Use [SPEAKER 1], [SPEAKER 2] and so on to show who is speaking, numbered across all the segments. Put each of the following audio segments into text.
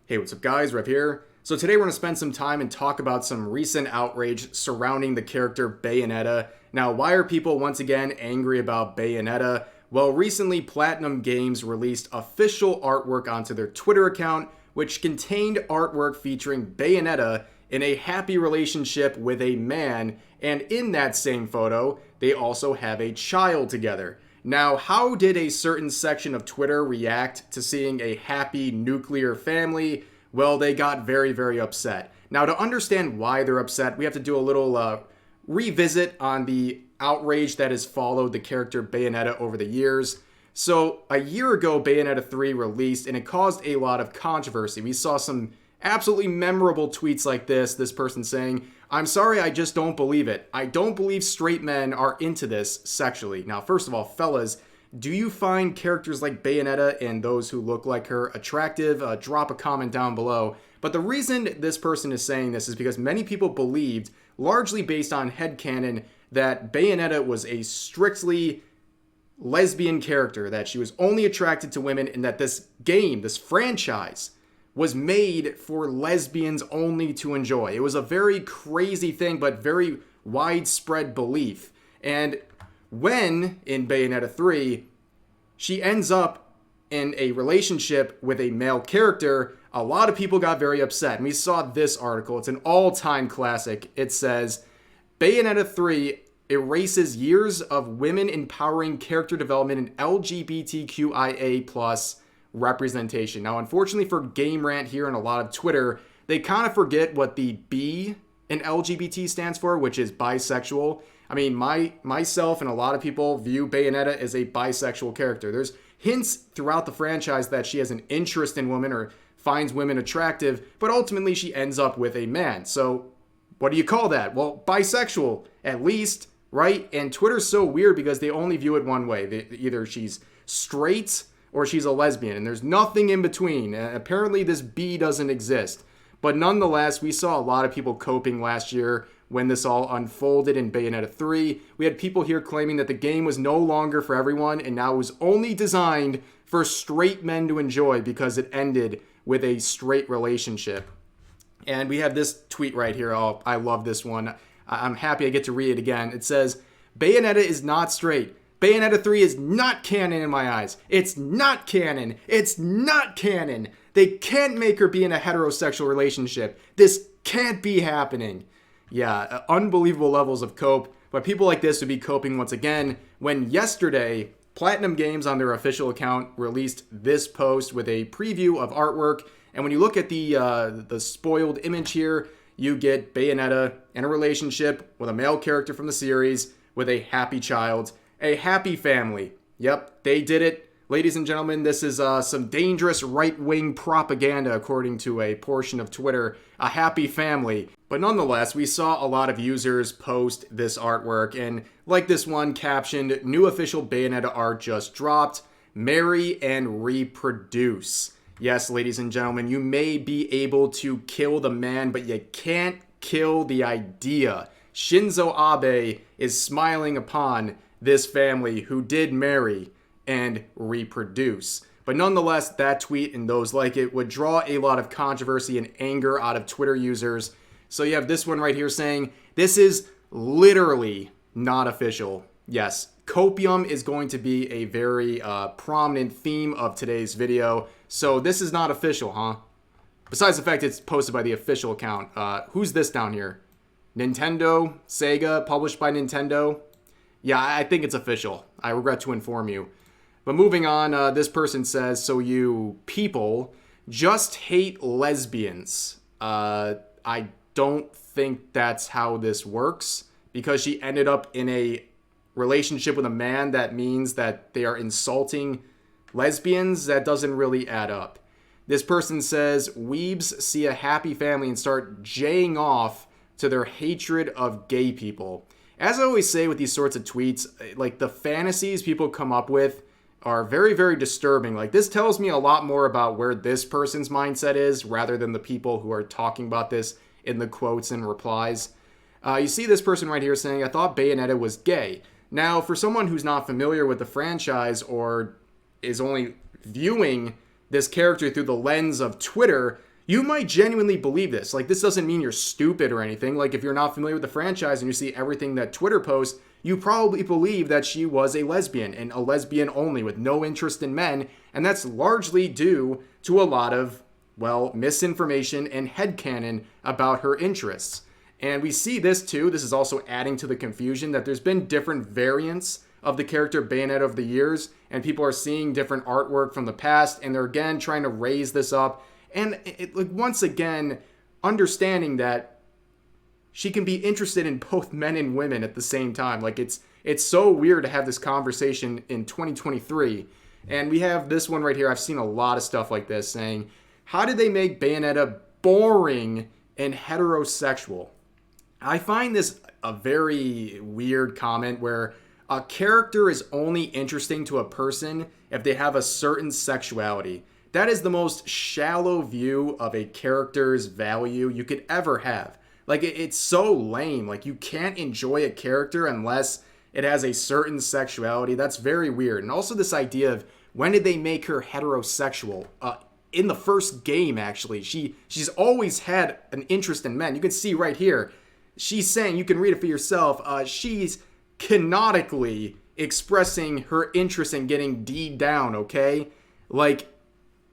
[SPEAKER 1] Hey, what's up guys, Rev here. So today we're going to spend some time and talk about some recent outrage surrounding the character Bayonetta. Now, why are people once again angry about Bayonetta? Well, recently Platinum Games released official artwork onto their Twitter account, which contained artwork featuring Bayonetta in a happy relationship with a man, and in that same photo, they also have a child together. Now, how did a certain section of Twitter react to seeing a happy nuclear family? Well, they got very, very upset. Now, to understand why they're upset, we have to do a little revisit on the outrage that has followed the character Bayonetta over the years. So, a year ago, Bayonetta 3 released, and it caused a lot of controversy. We saw some absolutely memorable tweets like this person saying, "I'm sorry, I just don't believe it. I don't believe straight men are into this sexually." Now, first of all, fellas, do you find characters like Bayonetta and those who look like her attractive? Drop a comment down below. But the reason this person is saying this is because many people believed, largely based on headcanon, that Bayonetta was a strictly lesbian character, that she was only attracted to women, and that this game, this franchise, was made for lesbians only to enjoy. It was a very crazy thing, but very widespread belief. And when, in Bayonetta 3, she ends up in a relationship with a male character, a lot of people got very upset. And we saw this article. It's an all-time classic. It says, Bayonetta 3 erases years of women empowering character development in LGBTQIA+ representation. Now, unfortunately for Game Rant here and a lot of Twitter, they kind of forget what the B in LGBT stands for, which is bisexual. I mean, myself and a lot of people view Bayonetta as a bisexual character. There's hints throughout the franchise that she has an interest in women or finds women attractive, but ultimately she ends up with a man. So what do you call that? Well, bisexual, at least, right? And Twitter's so weird because they only view it one way. Either she's straight or she's a lesbian, and there's nothing in between. Apparently this B doesn't exist. But nonetheless, we saw a lot of people coping last year when this all unfolded in Bayonetta 3. We had people here claiming that the game was no longer for everyone and now was only designed for straight men to enjoy because it ended with a straight relationship. And we have this tweet right here. Oh, I love this one. I'm happy I get to read it again. It says, Bayonetta is not straight. Bayonetta 3 is not canon in my eyes. It's not canon. It's not canon. They can't make her be in a heterosexual relationship. This can't be happening. Yeah, unbelievable levels of cope. But people like this would be coping once again when yesterday, Platinum Games on their official account released this post with a preview of artwork. And when you look at the spoiled image here, you get Bayonetta in a relationship with a male character from the series with a happy child. A happy family. Yep, they did it. Ladies and gentlemen, this is some dangerous right-wing propaganda according to a portion of Twitter. A happy family. But nonetheless, we saw a lot of users post this artwork, and like this one captioned, new official Bayonetta art just dropped. Marry and reproduce. Yes, ladies and gentlemen, you may be able to kill the man, but you can't kill the idea. Shinzo Abe is smiling upon this family who did marry and reproduce. But nonetheless, that tweet and those like it would draw a lot of controversy and anger out of Twitter users. So you have this one right here saying, this is literally not official. Yes, copium is going to be a very prominent theme of today's video. So this is not official, huh? Besides the fact it's posted by the official account. Who's this down here? Nintendo, Sega, published by Nintendo. Yeah, I think it's official. I regret to inform you. But moving on, this person says, so you people just hate lesbians. I don't think that's how this works. Because she ended up in a relationship with a man, that means that they are insulting lesbians? That doesn't really add up. This person says, weebs see a happy family and start jaying off to their hatred of gay people. As I always say with these sorts of tweets, like the fantasies people come up with are very, very disturbing. Like this tells me a lot more about where this person's mindset is rather than the people who are talking about this in the quotes and replies. You see this person right here saying, I thought Bayonetta was gay. Now, for someone who's not familiar with the franchise or is only viewing this character through the lens of Twitter, you might genuinely believe this. Like, this doesn't mean you're stupid or anything. Like, if you're not familiar with the franchise and you see everything that Twitter posts, you probably believe that she was a lesbian and a lesbian only with no interest in men. And that's largely due to a lot of, well, misinformation and headcanon about her interests. And we see this too. This is also adding to the confusion that there's been different variants of the character Bayonetta over the years, and people are seeing different artwork from the past, and they're again trying to raise this up. And like, once again, understanding that she can be interested in both men and women at the same time. Like, it's so weird to have this conversation in 2023. And we have this one right here. I've seen a lot of stuff like this saying, how did they make Bayonetta boring and heterosexual? I find this a very weird comment where a character is only interesting to a person if they have a certain sexuality. That is the most shallow view of a character's value you could ever have. Like, it's so lame. Like, you can't enjoy a character unless it has a certain sexuality. That's very weird. And also this idea of, when did they make her heterosexual? In the first game, actually. She's always had an interest in men. You can see right here. She's saying, you can read it for yourself, she's canonically expressing her interest in getting D'd down, okay? Like,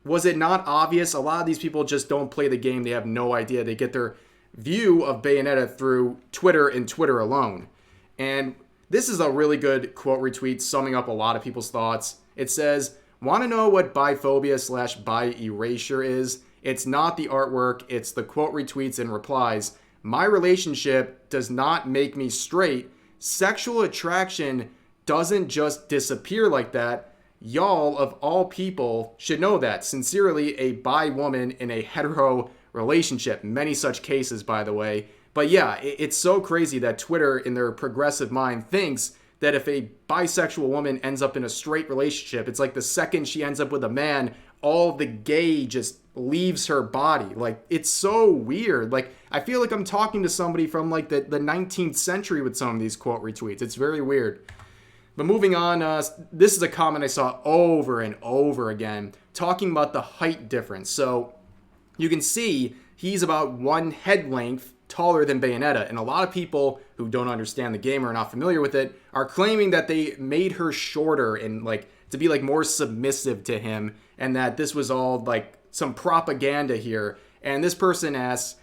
[SPEAKER 1] was it not obvious? A lot of these people just don't play the game. They have no idea. They get their view of Bayonetta through Twitter and Twitter alone. And this is a really good quote retweet summing up a lot of people's thoughts. It says, want to know what biphobia / bi erasure is? It's not the artwork, it's the quote retweets and replies. My relationship does not make me straight. Sexual attraction doesn't just disappear like that. Y'all, of all people, should know that. Sincerely, a bi woman in a hetero relationship. Many such cases, by the way. But yeah, it's so crazy that Twitter, in their progressive mind, thinks that if a bisexual woman ends up in a straight relationship, it's like the second she ends up with a man, all the gay just leaves her body. Like, it's so weird. Like, I feel like I'm talking to somebody from like the 19th century with some of these quote retweets. It's very weird. But moving on, this is a comment I saw over and over again, talking about the height difference. So you can see he's about one head length taller than Bayonetta, and a lot of people who don't understand the game or are not familiar with it are claiming that they made her shorter and like to be like more submissive to him, and that this was all like some propaganda here. And this person asks,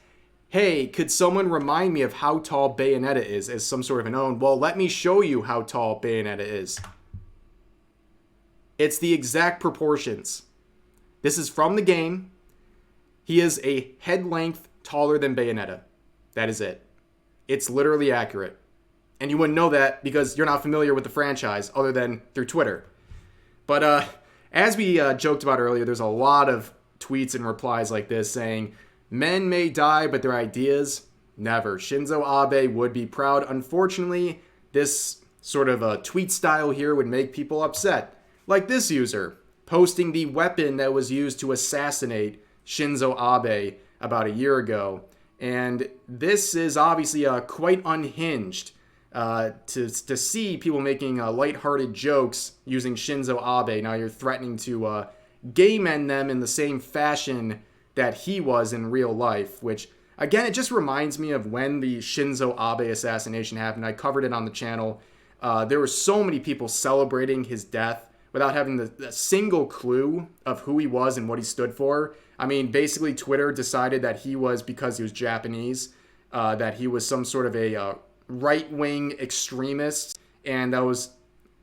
[SPEAKER 1] hey, could someone remind me of how tall Bayonetta is as some sort of an own? Well, let me show you how tall Bayonetta is. It's the exact proportions. This is from the game. He is a head length taller than Bayonetta. That is it. It's literally accurate. And you wouldn't know that because you're not familiar with the franchise other than through Twitter. But as we joked about earlier, there's a lot of tweets and replies like this saying, men may die, but their ideas, never. Shinzo Abe would be proud. Unfortunately, this sort of a tweet style here would make people upset. Like this user, posting the weapon that was used to assassinate Shinzo Abe about a year ago. And this is obviously quite unhinged to see people making lighthearted jokes using Shinzo Abe. Now you're threatening to game end them in the same fashion that he was in real life, which, again, it just reminds me of when the Shinzo Abe assassination happened. I covered it on the channel. There were so many people celebrating his death without having the single clue of who he was and what he stood for. I mean, basically, Twitter decided that he was, because he was Japanese, that he was some sort of a right-wing extremist, and that was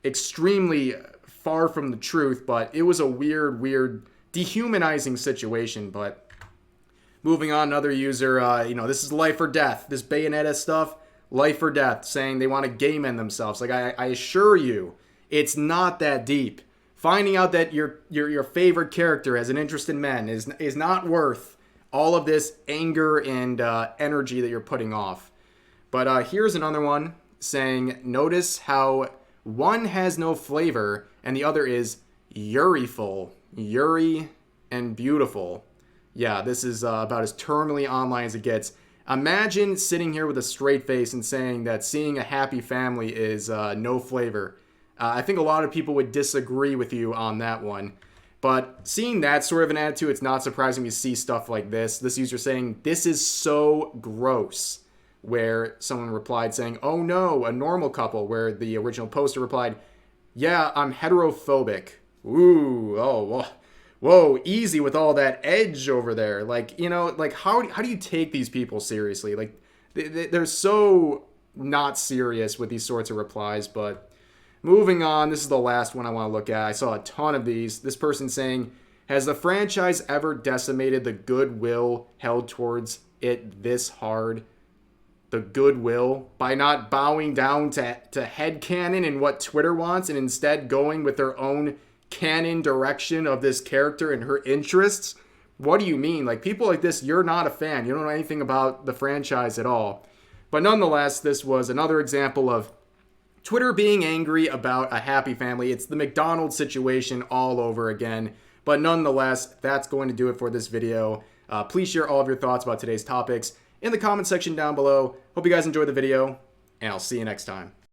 [SPEAKER 1] extremely far from the truth, but it was a weird, dehumanizing situation. But moving on, another user, this is life or death. This Bayonetta stuff, life or death, saying they want to game end themselves. Like, I assure you, it's not that deep. Finding out that your favorite character has an interest in men is not worth all of this anger and energy that you're putting off. But here's another one saying, notice how one has no flavor and the other is Yuriful. Yuri and beautiful. Yeah, this is about as terminally online as it gets. Imagine sitting here with a straight face and saying that seeing a happy family is no flavor. I think a lot of people would disagree with you on that one. But seeing that sort of an attitude, it's not surprising to see stuff like this. This user saying, "This is so gross." Where someone replied saying, "Oh no, a normal couple," where the original poster replied, "Yeah, I'm heterophobic." Ooh, oh, whoa, easy with all that edge over there. Like, you know, like how do you take these people seriously? Like, they're so not serious with these sorts of replies. But moving on, this is the last one I want to look at. I saw a ton of these. This person saying, "Has the franchise ever decimated the goodwill held towards it this hard?" The goodwill by not bowing down to headcanon and what Twitter wants and instead going with their own canon direction of this character and her interests. What do you mean? Like, people like this, you're not a fan. You don't know anything about the franchise at all. But nonetheless, this was another example of Twitter being angry about a happy family. It's the McDonald's situation all over again. But nonetheless, that's going to do it for this video. Please share all of your thoughts about today's topics in the comment section down below. Hope you guys enjoyed the video, and I'll see you next time.